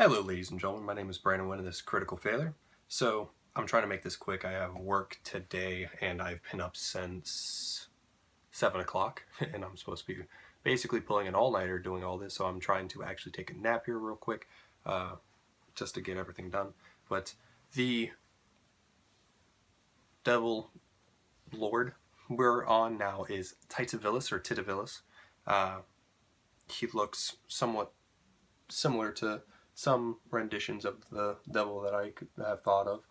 Hello ladies and gentlemen, my name is Brandon Wynn and this is Critical Failure. So I'm trying to make this quick. I have work today and I've been up since 7 o'clock and I'm supposed to be basically pulling an all-nighter doing all this, so I'm trying to actually take a nap here real quick just to get everything done. But the Devil Lord we're on now is Titivilus or Titivilus. He looks somewhat similar to some renditions of the devil that I could have thought of.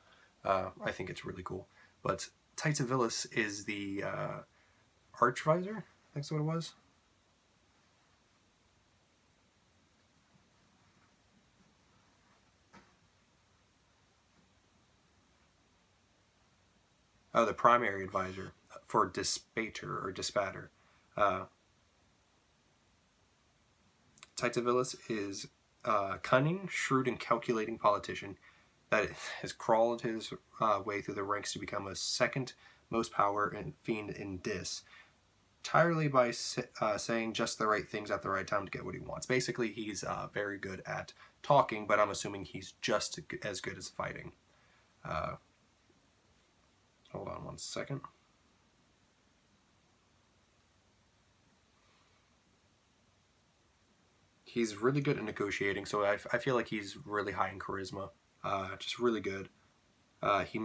I think it's really cool. But Titivilus is the Archvisor, I think that's what it was. Oh, the primary advisor for Dispater or Dispater. Titivilus is a cunning, shrewd, and calculating politician that has crawled his way through the ranks to become a second most power and fiend in Dis, entirely by saying just the right things at the right time to get what he wants. Basically, he's very good at talking, but I'm assuming he's just as good as fighting. Hold on one second. He's really good at negotiating, so I feel like he's really high in charisma. Just really good. He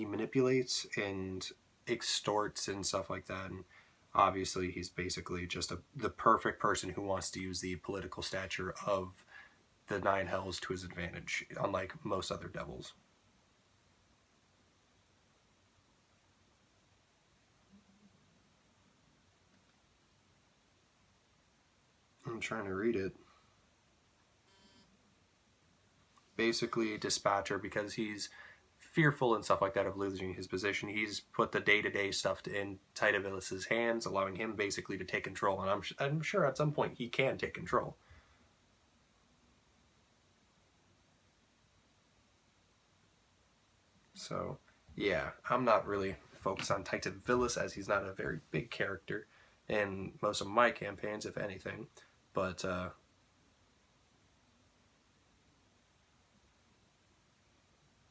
manipulates and extorts and stuff like that, and obviously he's basically just the perfect person who wants to use the political stature of the Nine Hells to his advantage, unlike most other devils. I'm trying to read it. Basically, Dispatcher, because he's fearful and stuff like that of losing his position, he's put the day-to-day stuff in Titivilus' hands, allowing him basically to take control, and I'm sure at some point he can take control. So, yeah, I'm not really focused on Titivilus as he's not a very big character in most of my campaigns, if anything, but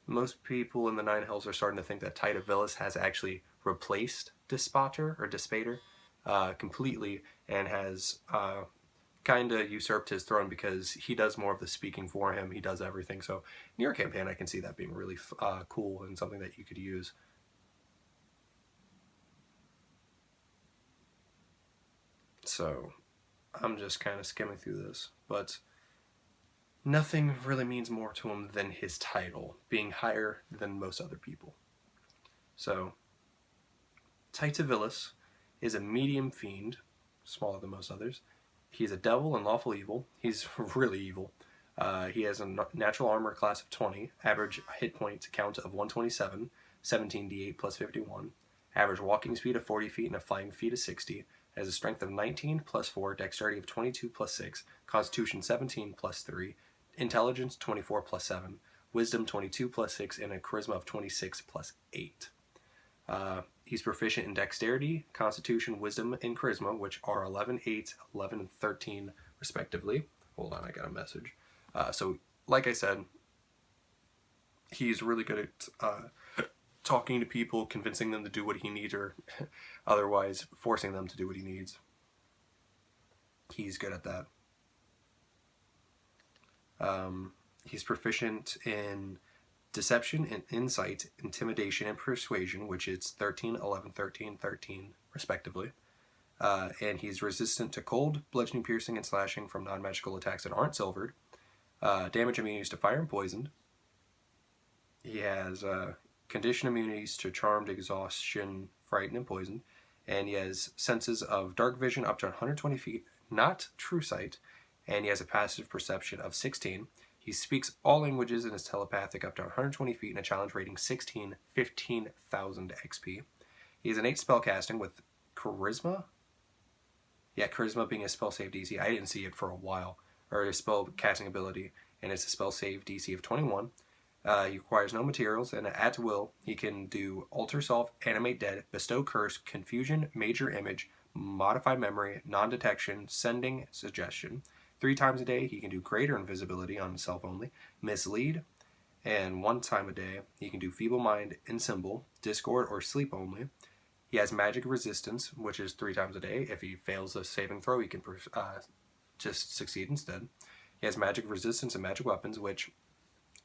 most people in the Nine Hells are starting to think that Titivilus has actually replaced Dispater completely, and has kind of usurped his throne because he does more of the speaking for him. He does everything. So in your campaign, I can see that being really cool and something that you could use. So I'm just kind of skimming through this, but nothing really means more to him than his title, being higher than most other people. So Titivilus is a medium fiend, smaller than most others. He's a devil and lawful evil. He's really evil. He has a natural armor class of 20, average hit point count of 127, 17d8 plus 51, average walking speed of 40 feet and a flying feet of 60, has a strength of 19 plus 4, dexterity of 22 plus 6, constitution 17 plus 3, intelligence 24 plus 7, wisdom 22 plus 6, and a charisma of 26 plus 8. He's proficient in dexterity, constitution, wisdom, and charisma, which are 11, 8, 11, and 13 respectively. Hold on, I got a message. So, like I said, he's really good at talking to people, convincing them to do what he needs, or otherwise forcing them to do what he needs. He's good at that. He's proficient in deception and insight, intimidation, and persuasion, which is 13, 11, 13, 13, respectively. And he's resistant to cold, bludgeoning, piercing, and slashing from non-magical attacks that aren't silvered. Damage immunities to fire and poison. He has condition immunities to charmed, exhaustion, frightened, and poison. And he has senses of dark vision up to 120 feet, not true sight. And he has a passive perception of 16. He speaks all languages and is telepathic up to 120 feet and a challenge rating 16, 15,000 XP. He has innate spellcasting with charisma. Yeah, charisma being a spell save DC. I didn't see it for a while. Or a spell casting ability, and it's a spell save DC of 21. He requires no materials, and at will, he can do Alter Self, Animate Dead, Bestow Curse, Confusion, Major Image, Modify Memory, Non-Detection, Sending, Suggestion. 3 times a day, he can do greater invisibility on himself only, mislead, and 1 time a day, he can do feeble mind and symbol, discord, or sleep only. He has magic resistance, which is 3 times a day. If he fails a saving throw, he can just succeed instead. He has magic resistance and magic weapons, which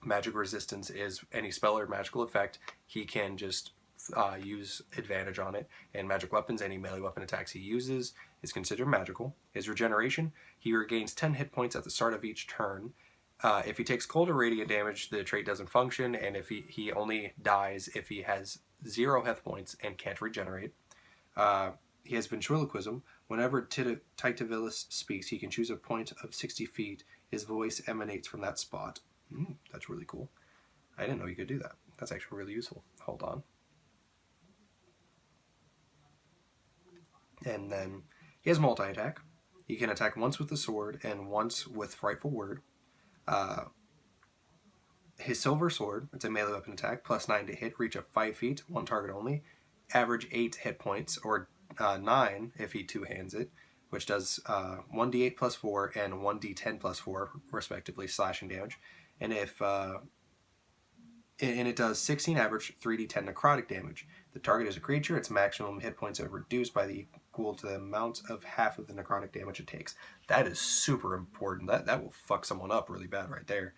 magic resistance is any spell or magical effect, he can just use advantage on it. And magic weapons, any melee weapon attacks he uses is considered magical. His regeneration, he regains 10 hit points at the start of each turn. If he takes cold or radiant damage, the trait doesn't function, and if he only dies if he has 0 health points and can't regenerate. He has ventriloquism. Whenever Titivilus speaks, he can choose a point of 60 feet. His voice emanates from that spot. That's really cool. I didn't know you could do that. That's actually really useful. Hold on. And then he has multi-attack. He can attack once with the sword and once with Frightful Word. His silver sword, it's a melee weapon attack, plus 9 to hit, reach of 5 feet, 1 target only, average 8 hit points, or 9 if he two-hands it, which does 1d8 plus 4 and 1d10 plus 4, respectively, slashing damage. And if it does 16 average 3d10 necrotic damage. The target is a creature, its maximum hit points are reduced by the equal to the amount of half of the necrotic damage it takes. That is super important. That will fuck someone up really bad right there.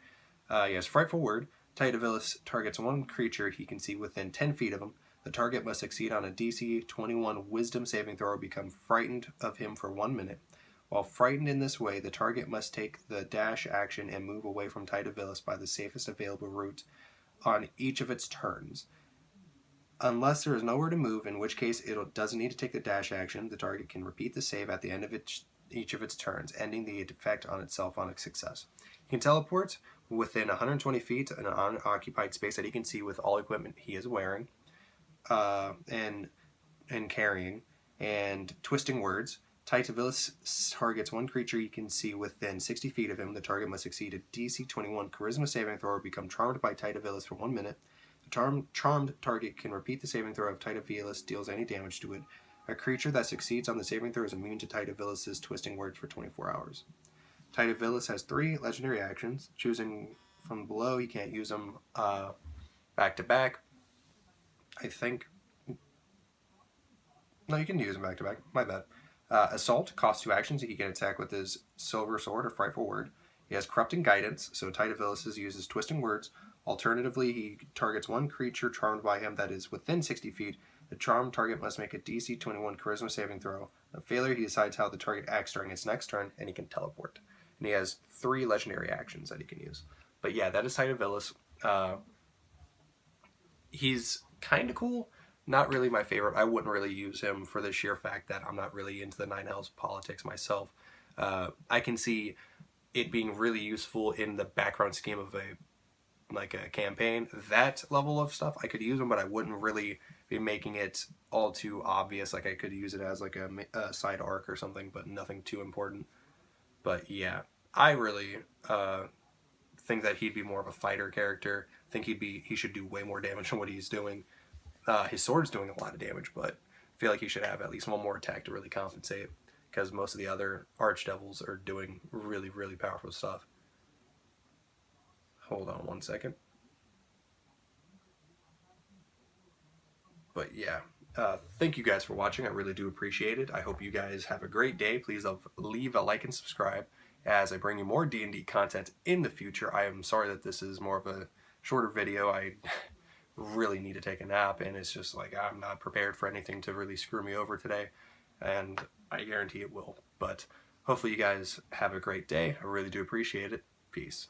He has Frightful Word. Titivilus targets one creature he can see within 10 feet of him. The target must succeed on a DC 21 Wisdom saving throw or become frightened of him for 1 minute. While frightened in this way, the target must take the dash action and move away from Titivilus by the safest available route on each of its turns. Unless there is nowhere to move, in which case it doesn't need to take the dash action, the target can repeat the save at the end of each of its turns, ending the effect on itself on a success. He can teleport within 120 feet in an unoccupied space that he can see with all equipment he is wearing and carrying. And Twisting Words. Titivilus targets one creature he can see within 60 feet of him. The target must succeed a DC 21 Charisma saving throw or become charmed by Titivilus for 1 minute. The charmed target can repeat the saving throw if Titivilus deals any damage to it. A creature that succeeds on the saving throw is immune to Titivilus' Twisting Words for 24 hours. Titivilus has 3 legendary actions. Choosing from below, he can't use them back to back. I think. No, you can use them back to back. My bad. Assault costs 2 actions. He can attack with his Silver Sword or Frightful Word. He has Corrupting Guidance, so Titivilus uses Twisting Words. Alternatively, he targets one creature charmed by him that is within 60 feet. The charmed target must make a DC 21 Charisma saving throw. On failure, he decides how the target acts during its next turn, and he can teleport. And he has 3 legendary actions that he can use. But yeah, that is Titivilus. He's kind of cool. Not really my favorite. I wouldn't really use him for the sheer fact that I'm not really into the Nine Hells politics myself. I can see it being really useful in the background scheme of a campaign. That level of stuff, I could use him, but I wouldn't really be making it all too obvious. Like I could use it as like a side arc or something, but nothing too important. But yeah, I really think that he'd be more of a fighter character. I think he should do way more damage than what he's doing. His sword's doing a lot of damage, but I feel like he should have at least 1 more attack to really compensate, because most of the other archdevils are doing really, really powerful stuff. Hold on 1 second. But yeah, thank you guys for watching. I really do appreciate it. I hope you guys have a great day. Please leave a like and subscribe as I bring you more D&D content in the future. I am sorry that this is more of a shorter video. I really need to take a nap, and it's just like I'm not prepared for anything to really screw me over today, and I guarantee it will. But hopefully you guys have a great day. I really do appreciate it. Peace.